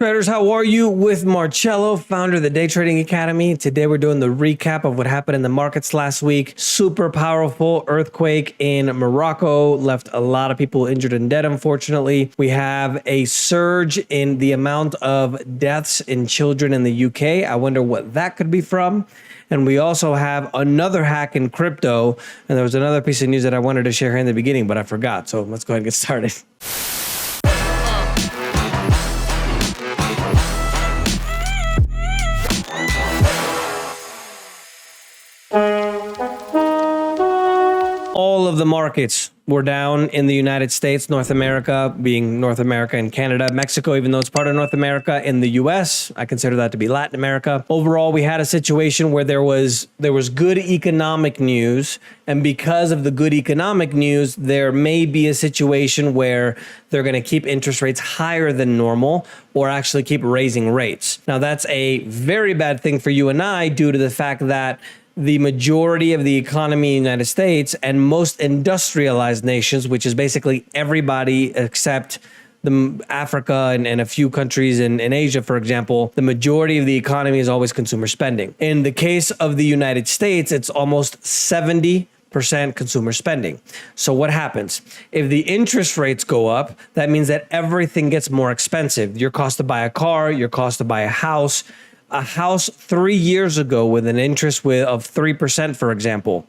Traders, how are you? With Marcello, founder of the Day Trading Academy. Today we're doing the recap of what happened in the markets last week. Super powerful earthquake in Morocco left a lot of people injured and dead, unfortunately. We have a surge in the amount of deaths in children in the UK. I wonder what that could be from. And we also have another hack in crypto. And there was another piece of news that I wanted to share here in the beginning, but I forgot. So let's go ahead and get started. All of the markets were down in the United States, North America being North America and Canada, Mexico, even though it's part of North America, in the US, I consider that to be Latin America. Overall, we had a situation where there was good economic news. And because of the good economic news, there may be a situation where they're going to keep interest rates higher than normal or actually keep raising rates. Now, that's a very bad thing for you and I due to the fact that the majority of the economy in the United States and most industrialized nations, which is basically everybody except Africa and a few countries in Asia, for example, the majority of the economy is always consumer spending. In the case of the United States, it's almost 70% consumer spending. So what happens? If the interest rates go up, that means that everything gets more expensive. Your cost to buy a car, your cost to buy a house. A house 3 years ago with an interest of 3%, for example,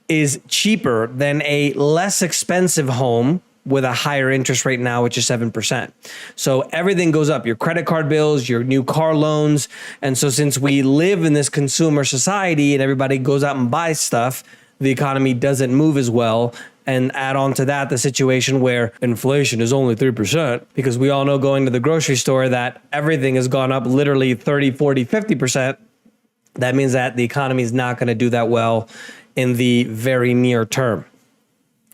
is cheaper than a less expensive home with a higher interest rate now, which is 7%. So everything goes up, your credit card bills, your new car loans. And so since we live in this consumer society and everybody goes out and buys stuff, the economy doesn't move as well. And add on to that the situation where inflation is only 3%, because we all know going to the grocery store that everything has gone up literally 30, 40, 50%. That means that the economy is not going to do that well in the very near term.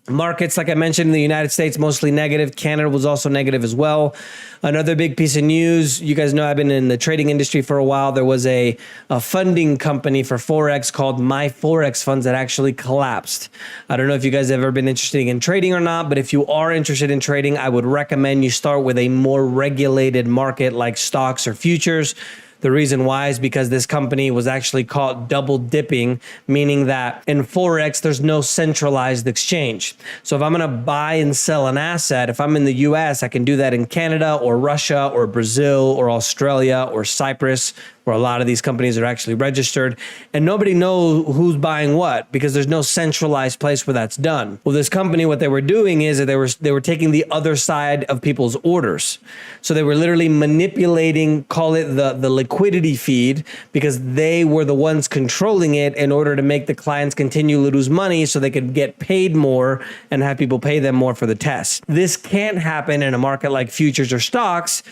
Markets, like I mentioned, in the United States, mostly negative. Canada was also negative as well. Another big piece of news, you guys know I've been in the trading industry for a while. There was a funding company for Forex called My Forex Funds that actually collapsed. I don't know if you guys have ever been interested in trading or not, but if you are interested in trading, I would recommend you start with a more regulated market like stocks or futures. The reason why is because this company was actually caught double dipping, meaning that in Forex, there's no centralized exchange. So if I'm going to buy and sell an asset, if I'm in the US, I can do that in Canada or Russia or Brazil or Australia or Cyprus, where a lot of these companies are actually registered, and nobody knows who's buying what because there's no centralized place where that's done. Well, this company, what they were doing is that they were taking the other side of people's orders. So they were literally manipulating, call it the liquidity feed, because they were the ones controlling it in order to make the clients continue to lose money so they could get paid more and have people pay them more for the test. This can't happen in a market like futures or stocks,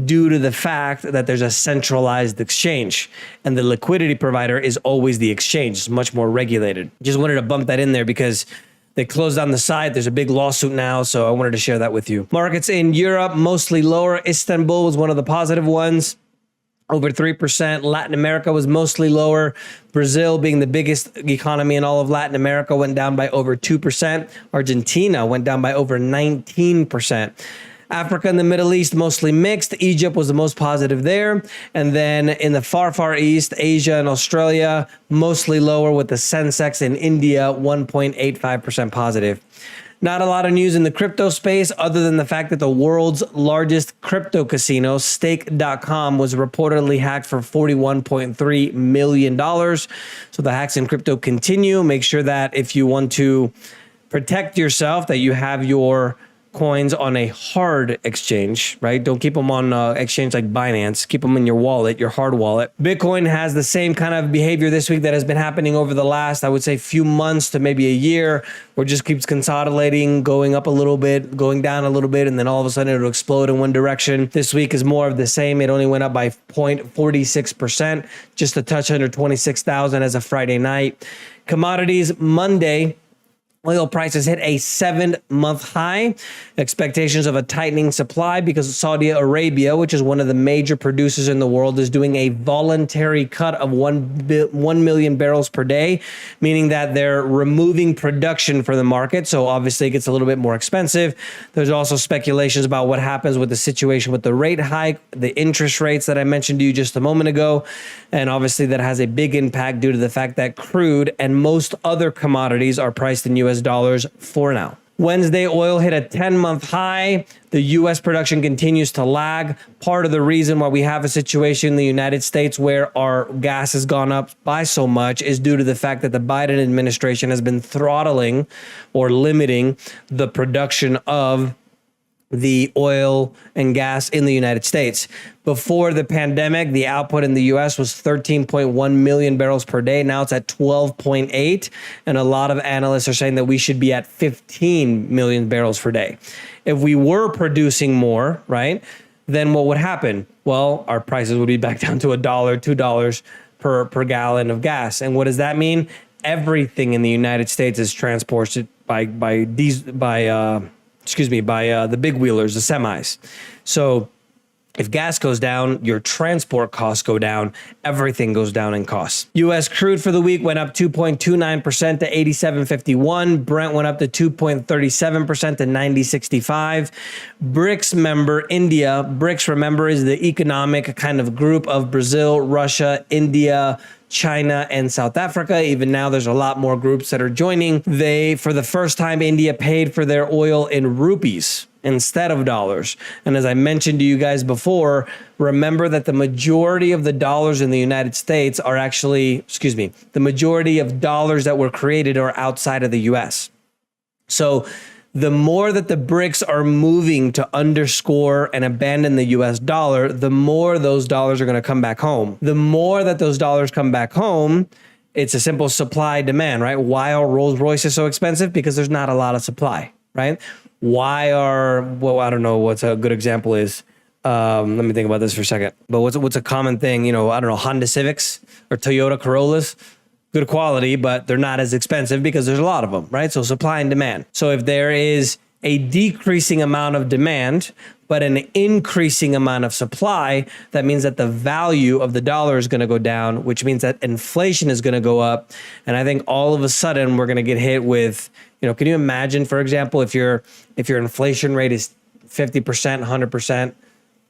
due to the fact that there's a centralized exchange and the liquidity provider is always the exchange. It's much more regulated. Just wanted to bump that in there because they closed down the site. There's a big lawsuit now, so I wanted to share that with you. Markets in Europe, mostly lower. Istanbul was one of the positive ones, over 3%. Latin America was mostly lower. Brazil, being the biggest economy in all of Latin America, went down by over 2%. Argentina went down by over 19%. Africa and the Middle East, mostly mixed. Egypt was the most positive there. And then in the far, far east, Asia and Australia, mostly lower, with the Sensex in India, 1.85% positive. Not a lot of news in the crypto space other than the fact that the world's largest crypto casino, stake.com, was reportedly hacked for $41.3 million. So the hacks in crypto continue. Make sure that if you want to protect yourself, that you have your coins on a hard exchange, right? Don't keep them on exchange like Binance. Keep them in your wallet, your hard wallet. Bitcoin has the same kind of behavior this week that has been happening over the last, I would say, few months to maybe a year, where it just keeps consolidating, going up a little bit, going down a little bit, and then all of a sudden it'll explode in one direction. This week is more of the same. It only went up by 0.46%, just a touch under 26,000 as of Friday night. Commodities Monday Oil prices hit a 7-month high. Expectations of a tightening supply because Saudi Arabia, which is one of the major producers in the world, is doing a voluntary cut of 1 million barrels per day, meaning that they're removing production for the market. So obviously it gets a little bit more expensive. There's also speculations about what happens with the situation with the rate hike, the interest rates that I mentioned to you just a moment ago. And obviously that has a big impact due to the fact that crude and most other commodities are priced in US dollars for now. Wednesday, oil hit a 10-month high. The U.S. production continues to lag. Part of the reason why we have a situation in the United States where our gas has gone up by so much is due to the fact that the Biden administration has been throttling or limiting the production of the oil and gas in the United States. Before the pandemic, the output in the US was 13.1 million barrels per day. Now it's at 12.8. And a lot of analysts are saying that we should be at 15 million barrels per day. If we were producing more, right, then what would happen? Well, our prices would be back down to $1, $2 per gallon of gas. And what does that mean? Everything in the United States is transported by the big wheelers, the semis. So if gas goes down, your transport costs go down, everything goes down in costs. US crude for the week went up 2.29% to 87.51. Brent went up to 2.37% to 90.65. BRICS member India, BRICS, remember, is the economic kind of group of Brazil, Russia, India, China, and South Africa. Even now, there's a lot more groups that are joining. For the first time, India paid for their oil in rupees instead of dollars. And as I mentioned to you guys before, remember that the majority of the dollars in the United States are actually, the majority of dollars that were created are outside of the US. So the more that the BRICS are moving to underscore and abandon the US dollar, the more those dollars are going to come back home. The more that those dollars come back home, it's a simple supply demand, right? Why are Rolls Royces so expensive? Because there's not a lot of supply, right? Why are, well, I don't know what's a good example is. Let me think about this for a second. But what's a common thing? I don't know, Honda Civics or Toyota Corollas. Good quality, but they're not as expensive because there's a lot of them, right? So supply and demand. So if there is a decreasing amount of demand, but an increasing amount of supply, that means that the value of the dollar is going to go down, which means that inflation is going to go up. And I think all of a sudden we're going to get hit with, can you imagine, for example, if your inflation rate is 50%, 100%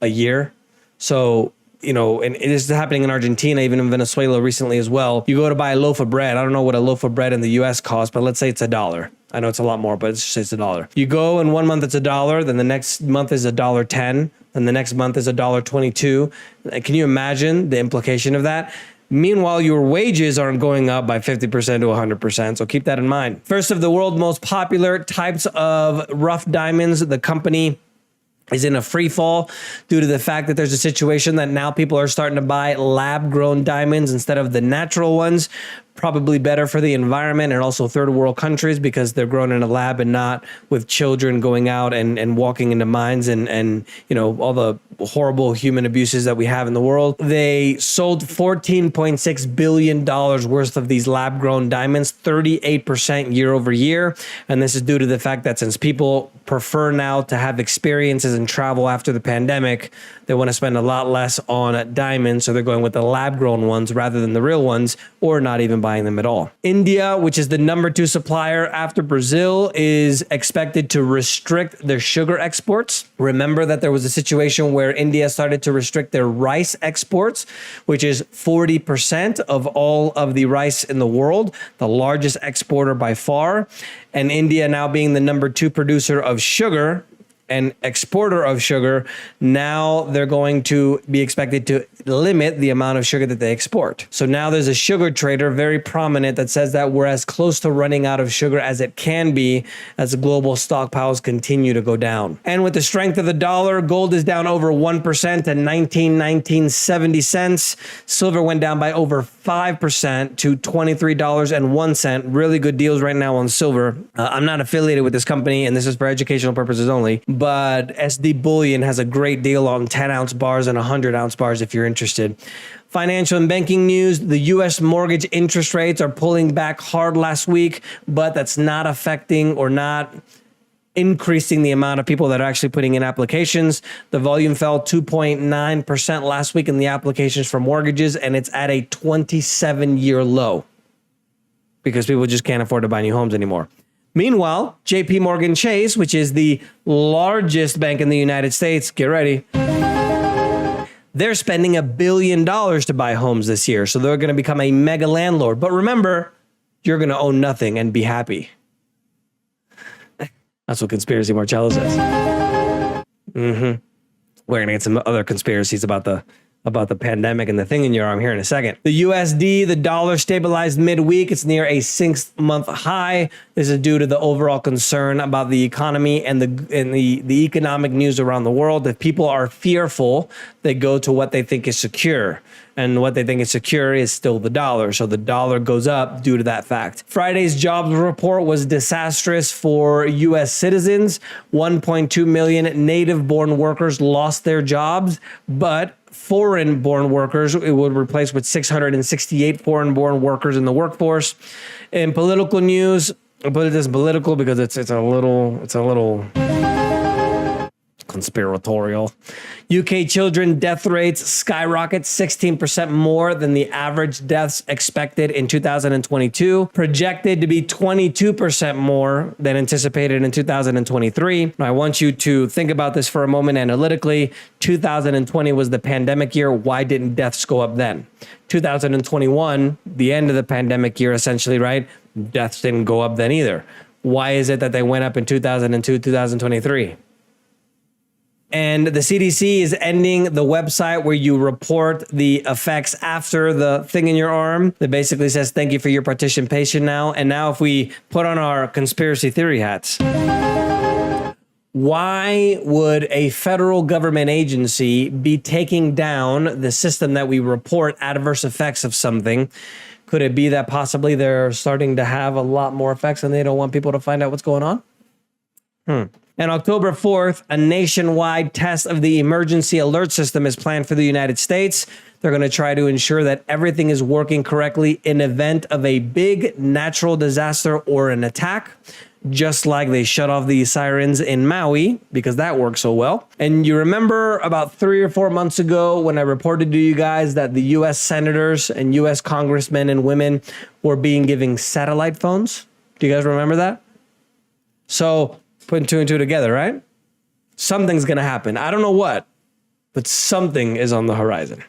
a year? So, and it is happening in Argentina, even in Venezuela recently as well. You go to buy a loaf of bread. I don't know what a loaf of bread in the US costs, but let's say it's $1. I know it's a lot more, but it's $1. You go and 1 month it's $1, then the next month is $1.10, then the next month is $1.22. Can you imagine the implication of that? Meanwhile, your wages aren't going up by 50% to 100%, so keep that in mind. First of the world's most popular types of rough diamonds, the company is in a free fall due to the fact that there's a situation that now people are starting to buy lab-grown diamonds instead of the natural ones. Probably better for the environment and also third world countries because they're grown in a lab and not with children going out and walking into mines and all the horrible human abuses that we have in the world. They sold $14.6 billion worth of these lab grown diamonds, 38% year over year. And this is due to the fact that since people prefer now to have experiences and travel after the pandemic, they want to spend a lot less on diamonds. So they're going with the lab grown ones rather than the real ones, or not even buying them at all. India, which is the number 2 supplier after Brazil, is expected to restrict their sugar exports. Remember that there was a situation where India started to restrict their rice exports, which is 40% of all of the rice in the world, the largest exporter by far. And India now being the number 2 producer of sugar and exporter of sugar, now they're going to be expected to limit the amount of sugar that they export. So now there's a sugar trader very prominent that says that we're as close to running out of sugar as it can be as the global stockpiles continue to go down. And with the strength of the dollar, gold is down over 1% to $19.70. Silver went down by over 5% to $23.01. Really good deals right now on silver. I'm not affiliated with this company, and this is for educational purposes only, but SD Bullion has a great deal on 10-ounce bars and 100-ounce bars if you're interested. Financial and banking news, the U.S. mortgage interest rates are pulling back hard last week, but that's not affecting or not increasing the amount of people that are actually putting in applications. The volume fell 2.9% last week in the applications for mortgages, and it's at a 27-year low because people just can't afford to buy new homes anymore. Meanwhile, JP Morgan Chase, which is the largest bank in the United States, get ready, they're spending $1 billion to buy homes this year. So they're going to become a mega landlord. But remember, you're going to own nothing and be happy. That's what Conspiracy Marcello says. We're going to get some other conspiracies about the pandemic and the thing in your arm here in a second. The USD, the dollar stabilized midweek. It's near a 6-month high. This is due to the overall concern about the economy and the economic news around the world. If people are fearful, they go to what they think is secure. And what they think is secure is still the dollar. So the dollar goes up due to that fact. Friday's jobs report was disastrous for U.S. citizens. 1.2 million native-born workers lost their jobs, but foreign-born workers, it would replace with 668 foreign-born workers in the workforce. In political news, I'll put it as political because it's a little conspiratorial. UK children death rates skyrocket 16% more than the average deaths expected in 2022, projected to be 22% more than anticipated in 2023. Now, I want you to think about this for a moment analytically. 2020 was the pandemic year. Why didn't deaths go up then? 2021, the end of the pandemic year, essentially, right? Deaths didn't go up then either. Why is it that they went up in 2002, 2023? And the CDC is ending the website where you report the effects after the thing in your arm that basically says, thank you for your participation now. And now if we put on our conspiracy theory hats, why would a federal government agency be taking down the system that we report adverse effects of something? Could it be that possibly they're starting to have a lot more effects and they don't want people to find out what's going on? And October 4th, a nationwide test of the emergency alert system is planned for the United States. They're going to try to ensure that everything is working correctly in event of a big natural disaster or an attack, just like they shut off the sirens in Maui because that worked so well. And you remember about 3 or 4 months ago when I reported to you guys that the U.S. senators and U.S. congressmen and women were being given satellite phones? Do you guys remember that? So putting 2 and 2 together, right? Something's going to happen. I don't know what, but something is on the horizon.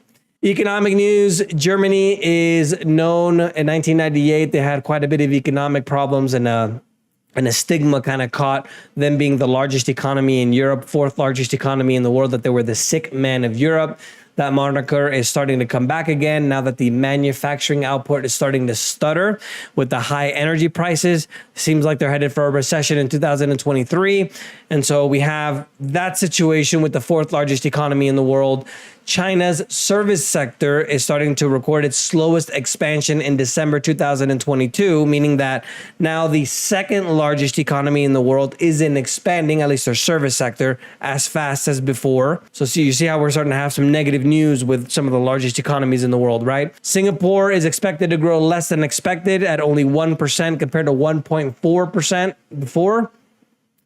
Economic news. Germany is known in 1998. They had quite a bit of economic problems and a stigma kind of caught them being the largest economy in Europe, 4th largest economy in the world, that they were the sick man of Europe. That moniker is starting to come back again now that the manufacturing output is starting to stutter with the high energy prices. Seems like they're headed for a recession in 2023. And so we have that situation with the 4th largest economy in the world. China's service sector is starting to record its slowest expansion in December 2022, meaning that now the 2nd largest economy in the world isn't expanding, at least their service sector, as fast as before. So you see how we're starting to have some negative news with some of the largest economies in the world, right? Singapore is expected to grow less than expected at only 1% compared to 1.4% before.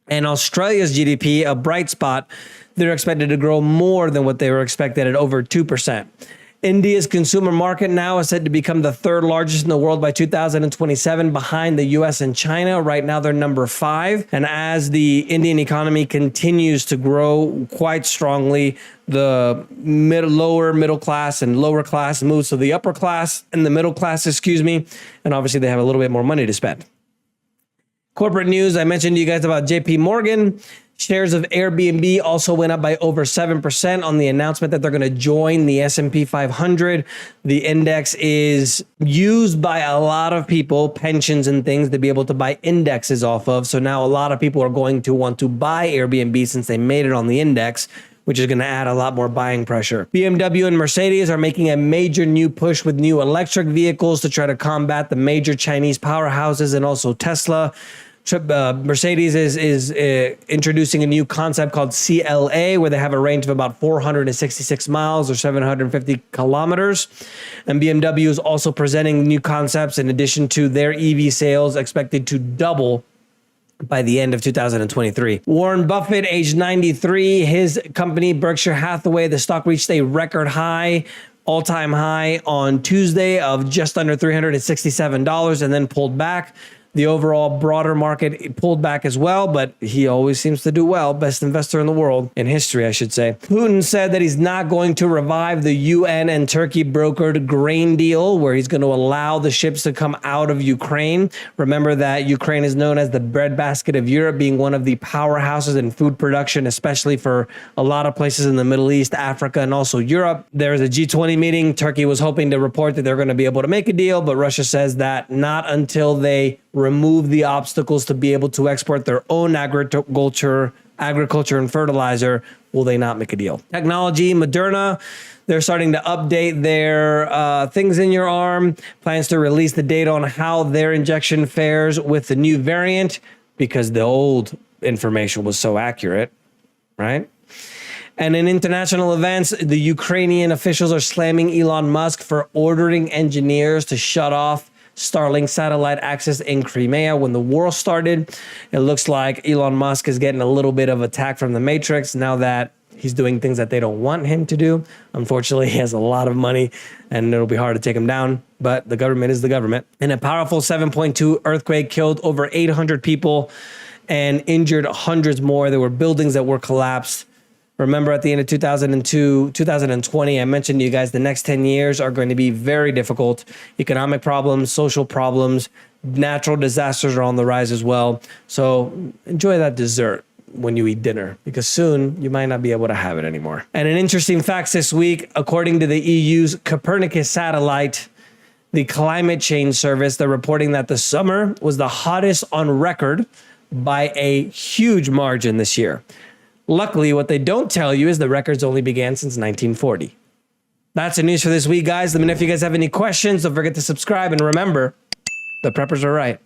And Australia's GDP, a bright spot, they're expected to grow more than what they were expected at over 2%. India's consumer market now is said to become the 3rd largest in the world by 2027, behind the US and China. Right now, they're number 5. And as the Indian economy continues to grow quite strongly, the lower middle class and lower class moves to the upper class and the middle class, and obviously they have a little bit more money to spend. Corporate news, I mentioned to you guys about JP Morgan. Shares of Airbnb also went up by over 7% on the announcement that they're going to join the S&P 500. The index is used by a lot of people, pensions and things, to be able to buy indexes off of. So now a lot of people are going to want to buy Airbnb since they made it on the index, which is going to add a lot more buying pressure. BMW and Mercedes are making a major new push with new electric vehicles to try to combat the major Chinese powerhouses and also Tesla, Mercedes is introducing a new concept called CLA, where they have a range of about 466 miles or 750 kilometers. And BMW is also presenting new concepts in addition to their EV sales expected to double by the end of 2023. Warren Buffett, age 93, his company, Berkshire Hathaway, the stock reached a record high, all-time high on Tuesday of just under $367 and then pulled back. The overall broader market pulled back as well, but he always seems to do well. Best investor in the world, in history, I should say. Putin said that he's not going to revive the UN and Turkey brokered grain deal, where he's going to allow the ships to come out of Ukraine. Remember that Ukraine is known as the breadbasket of Europe, being one of the powerhouses in food production, especially for a lot of places in the Middle East, Africa, and also Europe. There's a G20 meeting. Turkey was hoping to report that they're going to be able to make a deal, but Russia says that not until they remove the obstacles to be able to export their own agriculture and fertilizer will they not make a deal. Technology, Moderna, they're starting to update their things in your arm, plans to release the data on how their injection fares with the new variant because the old information was so accurate, right? And in international events, the Ukrainian officials are slamming Elon Musk for ordering engineers to shut off Starlink satellite access in Crimea when the war started. It looks like Elon Musk is getting a little bit of attack from the Matrix now that he's doing things that they don't want him to do. Unfortunately, he has a lot of money and it'll be hard to take him down, but the government is the government. And a powerful 7.2 earthquake killed over 800 people and injured hundreds more. There were buildings that were collapsed. Remember, at the end of 2020, I mentioned to you guys the next 10 years are going to be very difficult. Economic problems, social problems, natural disasters are on the rise as well. So enjoy that dessert when you eat dinner, because soon you might not be able to have it anymore. And an interesting fact this week, according to the EU's Copernicus satellite, the climate change service, they're reporting that the summer was the hottest on record by a huge margin this year. Luckily, what they don't tell you is the records only began since 1940. That's the news for this week, guys. Let me know if you guys have any questions. Don't forget to subscribe. And remember, the preppers are right.